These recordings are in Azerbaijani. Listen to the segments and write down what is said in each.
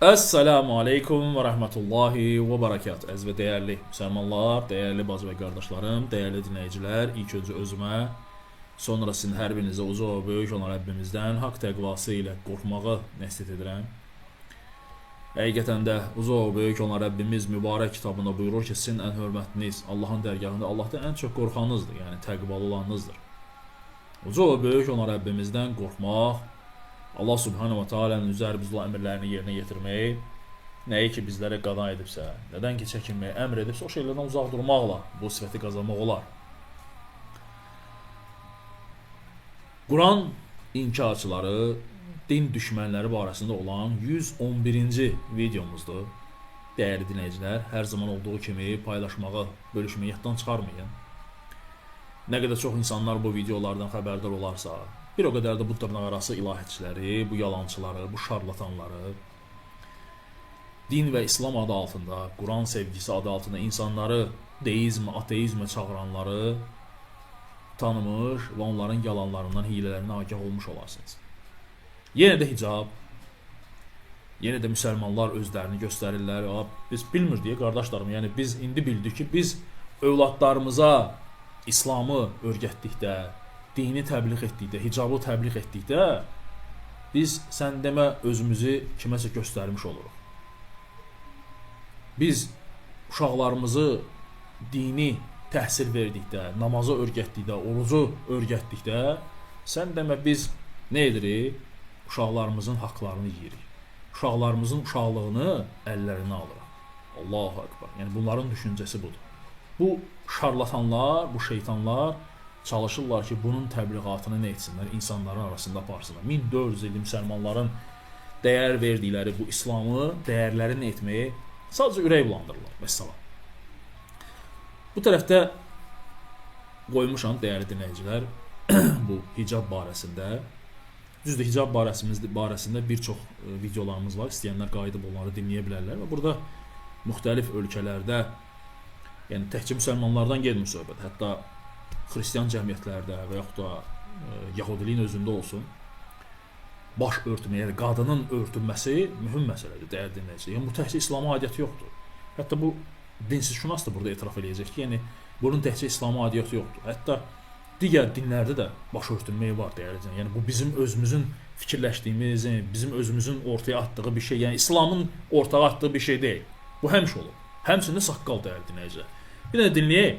Esselamu Aleyküm ve Rahmetullahi ve Berekatuhu. Əziz və dəyərli müsəlmanlar, dəyərli bacı və qardaşlarım, dəyərli dinləyicilər, ilk öncə özümə, sonra sizin hər birinizə uca və böyük olan Rəbbimizdən haqq təqvası ilə qorxmağı nəsət edirəm. Həqiqətən də uca və böyük olan Rəbbimiz mübarək kitabında buyurur ki, sizin ən hörmətliniz Allahın dərgahında Allahdan ən çox qorxanınızdır, yəni təqvalı olanınızdır. Uca və böyük olan Rəbbimizdən qorxmaq, Allah Subhanahu wa Taala'nın üzərimizdə olan əmrlərini yerinə yetirmək, nəyi ki bizlərə qadağan edibsə, nədən ki çəkinməyi əmr edibsə, o şeylərdən uzaq durmaqla bu sifəti qazanmaq olar. Quran inkarçıları, din düşmənləri barəsində olan 111-ci videomuzdur. Dəyərli dinləyicilər, hər zaman olduğu kimi paylaşmağı, bölüşməyi yaddan çıxarmayın. Nə qədər çox insanlar bu videolardan xəbərdar olarsa, bir o qədər də bu dırnaqarası ilahətçiləri, bu yalançıları, bu şarlatanları, din və İslam adı altında, Quran sevgisi adı altında insanları deizmə, ateizmə çağıranları tanımış və onların yalanlarından, hilələrindən agah olmuş olarsınız. Yenə də hicab, yenə də müsəlmanlar özlərini göstərirlər. Biz bilmir deyə qardaşlarım, yəni biz indi bildik ki, biz övladlarımıza İslamı öyrətdikdə, dini təbliğ etdikdə, hicabı təbliğ etdikdə biz sən demə özümüzü kiməsə göstərmiş oluruq. Biz uşaqlarımızı dini təhsil verdikdə, namazı öyrətdikdə, orucu öyrətdikdə sən demə biz nə edirik? Uşaqlarımızın haqqlarını yeyirik. Uşaqlarımızın uşaqlığını əllərinə alırıq. Allahu Ekber. Yəni bunların düşüncəsi budur. Bu şarlatanlar, bu şeytanlar çalışırlar ki, bunun təbliğatını nə etsinlər, insanların arasında aparsınlar. 1400 illik müsəlmanların dəyər verdikləri bu İslamı, dəyərlərini etməyi sadəcə ürək bulandırırlar. Vəssalam. Bu tərəfdə qoymuşam, dəyərli dinləyicilər, bu hicab barəsində. Düzdür, hicab barəsində bir çox videolarımız var. İstəyənlər qayıdıb onları dinləyə bilərlər. Və burada müxtəlif ölkələrdə, yəni təkcə müsəlmanlardan getmir söhbət, hətta xristian cəmiyyətlərdə və yaxud da yəhudiliyin özündə olsun, baş örtməyə, yəni qadının örtülməsi mühüm məsələdir, dəyərli dinləyicilər. Yəni bu təkcə İslama aidiyyəti yoxdur. Hətta bu dinsizşünas da burada etiraf eləyəcək ki, yəni bunun təkcə İslama aidiyyəti yoxdur. Hətta digər dinlərdə də baş örtülmək var, dəyərli dinləyicilər. Yəni bu bizim özümüzün fikirləşdiyimiz, bizim özümüzün ortaya atdığı bir şey, yəni İslamın ortaya atdığı bir şey deyil. Bu həmişə olub. Həmçinin saqqal, dəyərli dinləyicilər. Bir də dinləyək.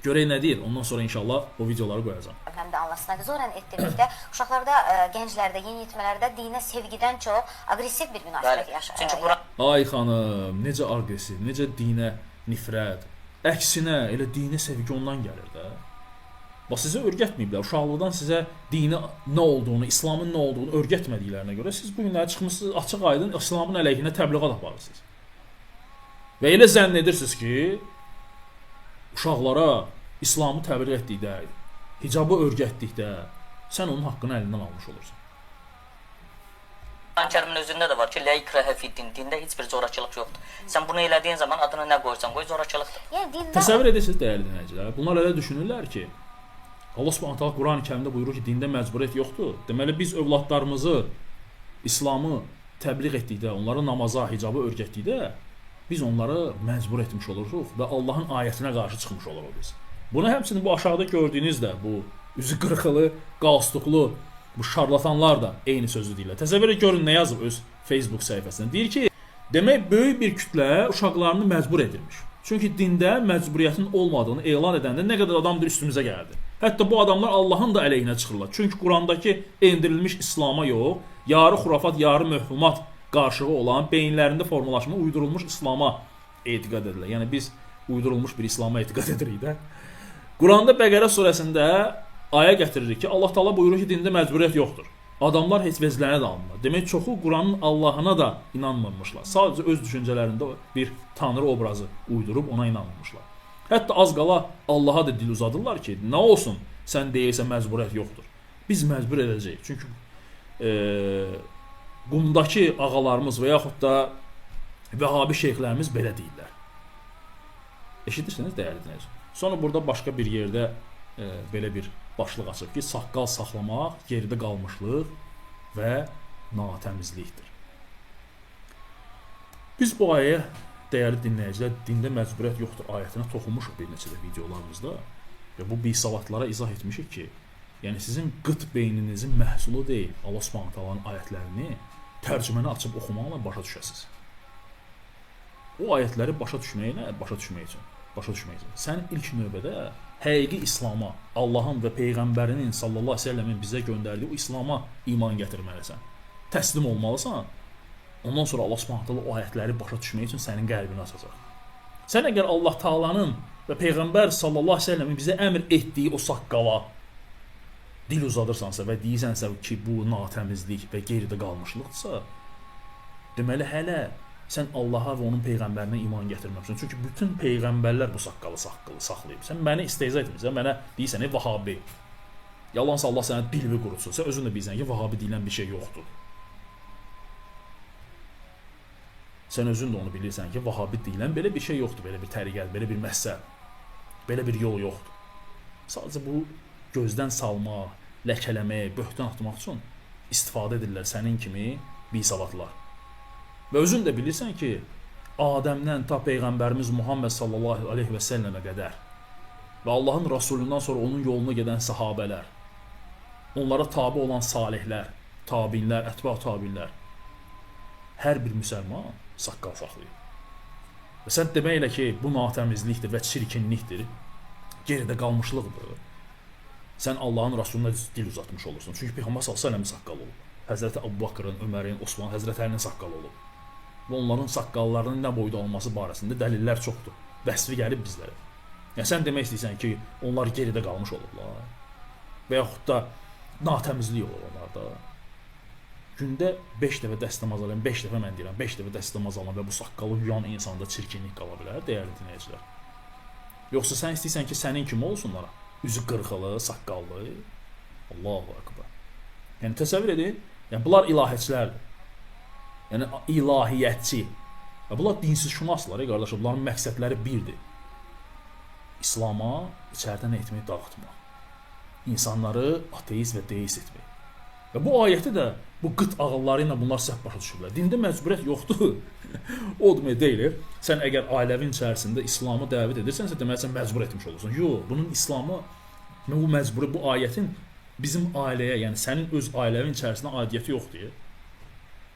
Görək nə deyir, ondan sonra inşallah o videoları qoyacağam. Həm də anlasınlar, zorla etdirdikdə uşaqlarda, gənclərdə, yeniyetmələrdə dinə sevgidən çox aqressiv bir münasibət yaşayır. Ay xanım, necə aqressiv, necə dinə nifrət. Əksinə, elə dinə sevgi ondan gəlir də. Bax, sizə öyrətməyiblər. Uşaqlıqdan sizə dini nə olduğunu, İslamın nə olduğunu öyrətmədiklərinə görə siz bu günləri çıxmışsınız, açıq aydın İslamın əleyhinə təbliğat aparırsınız. Və elə zənn edirsiniz ki, uşaqlara İslamı təbliğ etdikdə, hicabı öyrətdikdə sən onun haqqını əlindən almış olursan. Quran-Kərimin özündə də var ki, la ikraha fid-din, dində heç bir zorakılıq yoxdur. Sən bunu elədiyin zaman adına nə qoysan, qoy zorakılıqdır. Yəni dində Təsəvvür edirsiniz, dəyərli dinləyicilər. Bunlar elə düşünürlər ki, Allah Subhanahu taala Quran-Kərimdə buyurur ki, dində məcburiyyət yoxdur. Deməli biz övladlarımızı İslamı təbliğ etdikdə, onlara namaza, hicabı öyrətdikdə biz onları məcbur etmiş oluruq və Allahın ayətinə qarşı çıxmış oluruq biz. Bunu həmçinin bu aşağıda gördüyünüz də bu üzü qırxılı, qalstuklu bu şarlatanlar da eyni sözü deyirlər. Təsəvvür görün nə yazıb öz Facebook səhifəsində. Deyir ki, demək böyük bir kütlə uşaqlarını məcbur edilmiş. Çünki dində məcburiyyətin olmadığını elan edəndə nə qədər adamdır üstümüzə gəldi. Hətta bu adamlar Allahın da əleyhinə çıxırlar. Çünki Qurandakı endirilmiş İslama yox, yarı xurafat, yarı möhhumat qarşığı olan, beyinlərində formalaşma uydurulmuş İslama etiqad edirlər. Yəni biz uydurulmuş bir İslama etiqad edirik də. Quranda Bəqərə surəsində ayə gətiririk ki, Allah Taala buyurur ki, dində məcburiyyət yoxdur. Adamlar heç veclərinə də almırlar. Demək çoxu Quranın Allahına da inanmamışlar. Sadəcə öz düşüncələrində bir tanrı obrazı uydurub ona inanmamışlar. Hətta az qala Allaha da dil uzadırlar ki, nə olsun sən deyirsən məcburiyyət yoxdur. Biz məcbur edəcəyik. Çünki qumdakı ağalarımız və yaxud da Vəhabi şeyxlərimiz belə deyirlər. Eşidirsiniz, dəyərli dinləyicilər? Sonra burada başqa bir yerdə belə bir başlıq açıb ki, saqqal saxlamaq geridə qalmışlıq və natəmizlikdir. Biz bu ayəyə, dəyərli dinləyicilər, dində məcburiyyət yoxdur ayətinə toxunmuşuq bir neçə də videolarımızda və bu bisavatlara izah etmişik ki, yəni sizin qıt beyninizin məhsulu deyil, Allah Subhanahu taalanın ayətlərini tərcüməni açıb oxumaqla başa düşəsiniz. O ayətləri başa düşməklə, başa düşmək üçün sən ilk növbədə həqiqi İslam'a, Allahın və Peyğəmbərinin sallallahu əleyhi və səlləmin bizə göndərdiyi o İslam'a iman gətirməlisən. Təslim olmalısan. Ondan sonra Allah Subhanahu taala o ayətləri başa düşmək üçün sənin qəlbini açacaq. Sən əgər Allah Taalanın və Peyğəmbər sallallahu əleyhi və səlləmin bizə əmr etdiyi o saqqala dil uzadırsansa və deyirsənsə ki, bu natəmizlik və geridə qalmışlıqdırsa, deməli hələ sən Allaha və onun peyğəmbərinə iman gətirməlisən. Çünki bütün peyğəmbərlər bu saqqalı saxlayıb. Sən məni istehza etmirsən, mənə deyirsən, Vahabi. Yalansa Allah sənə dilvi qurutsun. Sən özün də bilirsən ki, Vahabi deyilən bir şey yoxdur. Sən özün də onu bilirsən ki, Vahabi deyilən belə bir şey yoxdur, belə bir təriqət, belə bir məhzəb, belə bir yol yoxdur. Sadəcə bu gözdən salmaq, ləkələmək, böhtan atmaq üçün istifadə edirlər sənin kimi bisavadlar. Və özün də bilirsən ki, Adəmdən ta Peyğəmbərimiz Muhammed sallallahu aleyhi və səlləmə qədər və Allahın Rasulundan sonra onun yolunu gedən sahabələr, onlara tabi olan salihlər, tabinlər, ətba tabinlər, hər bir müsəlman saqqal saxlayır. Və sən deməklə ki, bu natəmizlikdir və çirkinlikdir, geridə qalmışlıqdır. Sən Allahın Rasuluna dil uzatmış olursun. Çünki Peyğəmbər sallallahu əleyhi və səlləm saqqalı olub. Həzrəti Əbu Bakrın, Ömərin, Osman, Həzrət Əlinin saqqalı olub. Və onların saqqallarının nə boyda olması barəsində dəlillər çoxdur. Vəsfi gəlib bizlərə. Yəni sən demək istəyirsən ki, onlar geridə qalmış olublar. Və yaxud da natəmizlik olur onlarda. Gündə 5 dəfə dəstəmaz alan, 5 dəfə mən deyirəm, 5 dəfə dəstəmaz alan və bu saqqalı yuyan insanda çirkinlik qala bilər, dəyərli dinləyicilər. Yoxsa sən istəyirsən ki, sənin kimi olsunlar? Üzü qırxılı, saqqallı. Allahu Akbar. Yəni təsəvvür edin, yəni bunlar ilahiçilərdir. Yəni ilahiyyətçi. Və bunlar dinsizşünaslar, qardaşlar, bunların məqsədləri birdir. İslam'a içəridən etmək, dağıtmaq. İnsanları ateist və deist etmək. Və bu ayəti də bu qıt ağılları ilə bunlar səhv başa düşürlər. Dində məcburiyyət yoxdur. O demək deyil. Sən əgər ailəvin içərisində İslamı dəvət edirsənsə, deməli sən məcbur etmiş olursan. Yox, bunun İslamı, bu məcburi, bu ayətin bizim ailəyə, yəni sənin öz ailəvin içərisində aidiyyəti yoxdur.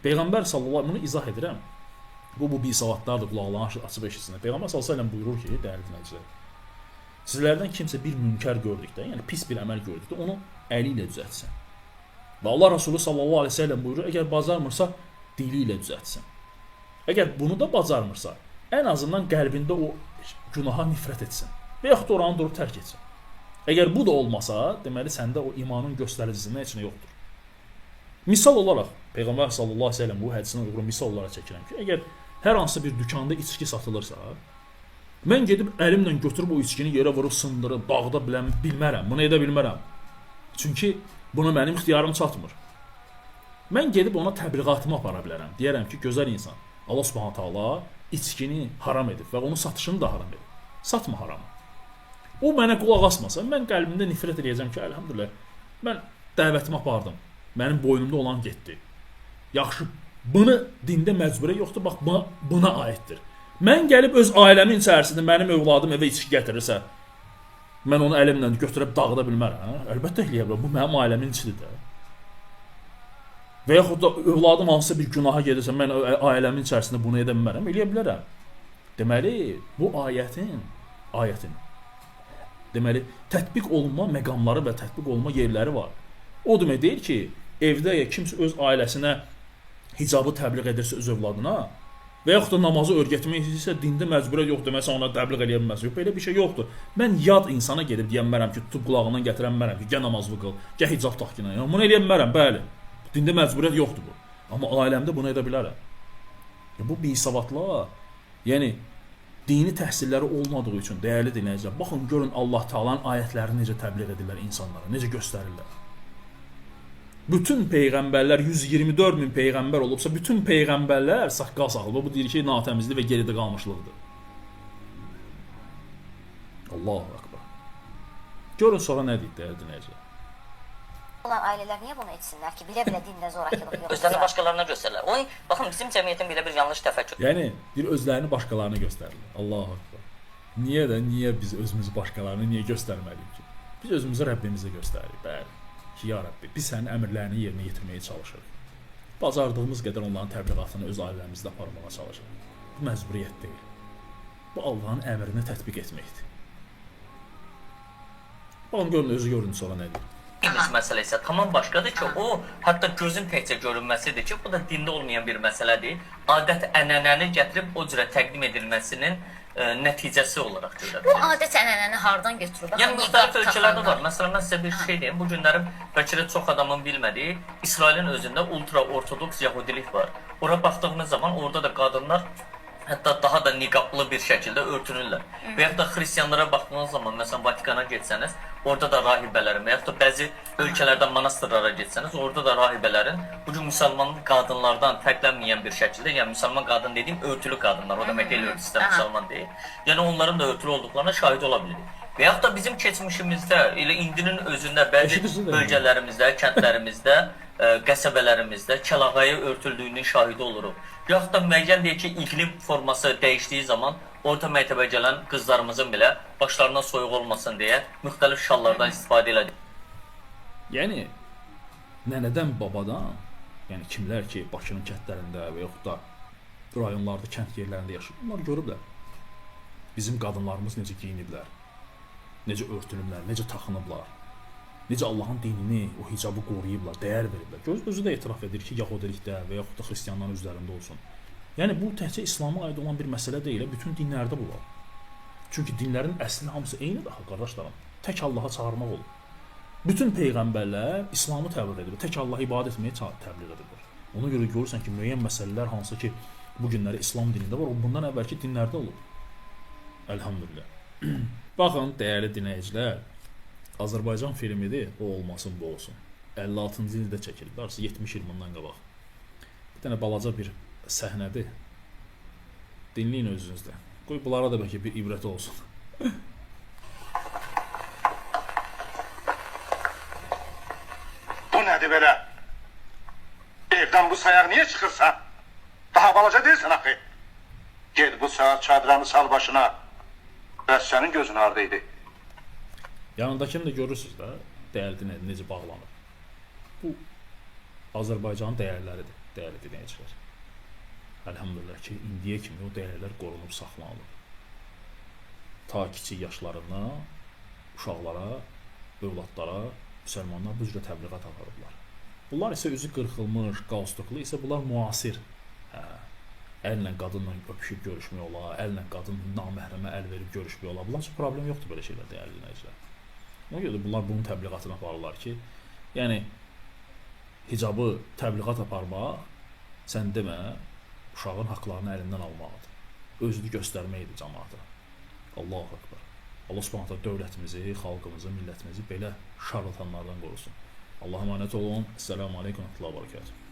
Peyğəmbər sallallahu əleyhi və səlləm, bunu izah edirəm. Bu bisavadlardır, qulaqlarını açıb eşitsinlər. Peyğəmbər sallallahu əleyhi və səlləm buyurur ki, dəyərli dinləyicilər, sizlərdən kimsə bir münkər gördükdə, yəni pis bir əməl gördükdə, onu əli ilə düzəltsin. Və Allah Rasulü sallallahu əleyhi və səlləm buyurur, əgər bacarmırsa, dili ilə düzəltsin. Əgər bunu da bacarmırsa, ən azından qəlbində o günaha nifrət etsin və yaxud oranı durub tərk etsin. Əgər bu da olmasa, deməli səndə o imanın göstəricisindən heç nə yoxdur. Misal olaraq, Peyğəmbər sallallahu əleyhi və səlləm bu hədisinə uyğun misal olaraq çəkirəm ki, əgər hər hansı bir dükanda içki satılırsa, mən gedib əlimlə götürüb o içkini yerə vurub sındırıb, dağıda bilmərəm, bunu edə bilmərəm. Çünki buna mənim ixtiyarım çatmır. Mən gedib ona təbliğatımı apara bilərəm. Deyərəm ki, gözəl insan, Allah Subhanahu taala içkini haram edib və onun satışını da haram edib. Satma haramı. O mənə qulaq asmasa, mən qəlbimdə nifrət edəcəm ki, əlhamdülillah, mən dəvətimi apardım. Mənim boynumda olan getdi. Yaxşı, bunu dində məcburiyyət yoxdur, bax, buna aiddir. Mən gəlib öz ailəmin içərisində mənim övladım evə içki gətirirsə, mən onu əlimlə götürüb dağıda bilmərəm. Əlbəttə eləyə bilərəm, bu mənim ailəmin içidir də. Və yaxud da övladım hansısa bir günaha gedirsə, mən ailəmin içərisində bunu edə bilmərəm, eləyə bilərəm. Deməli, bu ayətin deməli, tətbiq olunma məqamları və tətbiq olunma yerləri var. O demək deyil ki, evdə kimsə öz ailəsinə hicabı təbliğ edirsə öz övladına və yaxud da namazı öyrətmək istəyirsə, dində məcburiyyət yoxdur, deməsə ona təbliğ eləyə bilməz. Yox, belə bir şey yoxdur. Mən yad insana gedib deyən mərəm ki, tutub qulağından gətirən mərəm ki, gəl namazlı qıl, gəl hicab tax ki, yəni bunu eləyə bilmərəm, bəli. Dində məcburiyyət yoxdur bu. Amma ailəmdə bunu edə bilərəm. Bu bisavadlar, yəni dini təhsilləri olmadığı üçün dəyərli dinləyicilər, baxın görün Allah Taala'nın ayətlərini necə təbliğ edirlər insanlara, necə göstərirlər. Bütün peyğəmbərlər 124 min peyğəmbər olubsa, bütün peyğəmbərlər saqqal saxlayıb. Bu deyir ki, natəmizlik və geridə qalmışlıqdır. Allahu Akbar. Görün sonra nə deyir dəyərli dinləyicilər. olan ailələr niyə bunu etsinlər ki? Bilə-bilə dində zorakılıq yoxdur. Özlərini başqalarına göstərirlər. Oy, baxın bizim cəmiyyətin belə bir yanlış təfəkkür. Yəni bir özlərini başqalarına göstərirlər. Allahu Akbar. Niyə biz özümüzü başqalarına niyə göstərməliyik ki? Biz özümüzü Rəbbimizə göstəririk. Bəli. Ki ya Rəbbi, biz sənin əmrlərini yerinə yetirməyə çalışırıq. Bacardığımız qədər onların təbliğatını öz ailəmizdə aparmağa çalışırıq. Bu məcburiyyət deyil. Bu Allahın əmrini tətbiq etməkdir. Onun görün sonra nə deyir? İkinci məsələ isə tamam başqadır ki, o hətta gözün təkcə görünməsidir ki, bu da dində olmayan bir məsələdir. Adət ənənəni gətirib o cürə təqdim edilməsinin nəticəsi olaraq görülə Bu adət ənənəni hardan götürür? Yəni müxtəlif ölkələrdə var. Məsələn, mən sizə bir şey deyim. Bu günlərim bəlkə də çox adamın bilmədiyi İsrailin özündə ultra-ortodoks Yahudilik var. Ora baxdığınız zaman orada da qadınlar hətta daha da niqablı bir şəkildə örtünürlər. Və yaxud da xristianlara baxdığınız zaman, məsələn, Vatikana getsəniz, orada da rahibələrin və yaxud da bəzi ölkələrdə monastırlara getsəniz, orada da rahibələrin bu gün müsəlman qadınlardan fərqlənməyən bir şəkildə, yəni müsəlman qadın dediyim örtülü qadınlar, o demək deyil, örtüsüdə müsəlman deyil. Yəni onların da örtülü olduqlarına şahid ola bilirik. Və yaxud da bizim keçmişimizdə, elə indinin özündə bəzi bölgələrimizdə, kəndlərimizdə, qəsəbələrimizdə kəlağayı örtüldüyünün şahidi oluruq. Yaxud da müəyyən deyək ki, iqlim forması dəyişdiyi zaman orta məktəbə gələn qızlarımızın belə başlarına soyuq olmasın deyə müxtəlif şallardan istifadə elədik. Yəni nənədən, babadan, yəni kimlər ki, Bakının kəndlərində və yaxud da rayonlarda, kənd yerlərində yaşayır, bunlar görüblər. Bizim qadınlarımız necə geyiniblər, necə örtünüblər, necə taxınıblar, necə Allahın dinini, o hicabı qoruyublar, dəyər veriblər. Özü də etiraf edir ki, Yahudilikdə və yaxud da xristianların üzərində olsun. Yəni bu təkcə İslama aid olan bir məsələ deyil, bütün dinlərdə bu var. Çünki dinlərin əsli hamısı eynidir axı qardaşlarım. Tək Allaha çağırmaq olur. Bütün peyğəmbərlər İslamı təbliğ edir, tək Allaha ibadət etməyi təbliğ edir. Ona görə görürsən ki, müəyyən məsələlər hansı ki, bu günləri İslam dinində var, o bundan əvvəlki dinlərdə olur. Əlhamdülillah. Baxın, dəyərli dinləyicilər, Azərbaycan filmidir, o olmasın, bu olsun. 56-cı ildə çəkildi, arası 70 il bundan qabaq. Bir dənə balaca bir səhnədir. Dinləyin özünüzdə. Qoy bunlara da bəlkə bir ibrət olsun. Bu nədir belə? Evdən bu sayaq niyə çıxırsan? Daha balaca deyilsən axı. Ged bu saat çadranı sal başına. Bəs sənin gözün hardaydı? Yanındakını da görürsünüz də, dəyərli necə bağlanır. Bu Azərbaycanın dəyərləridir, dəyərli dinləyicilər. Əlhamdülillah ki, indiyə kimi o dəyərlər qorunub saxlanılır. Ta kiçik yaşlarından uşaqlara, övladlara, müsəlmanlar bu cürə təbliğat aparıblar. Bunlar isə üzü qırxılmış, qalstuklu isə bunlar müasir. Əllə qadınla öpüşüb görüşmək olar, əllə qadın naməhrəmə əl verib görüşmək olar. Bunlar üçün problem yoxdur belə şeylər, dəyərli dinləyicilər. Ona görə də bunlar bunun təbliğatını aparırlar ki, yəni hicabı təbliğat aparmaq, sən demə, uşağın haqlarını əlindən almaqdır. Özünü göstərməkdir cəmaata. Allahu Akbar. Allah Subhanahu taala dövlətimizi, xalqımızı, millətimizi belə şarlatanlardan qorusun. Allah'a emanet olun. Esselamu aleyküm ve rahmetullahi ve berekatuhu.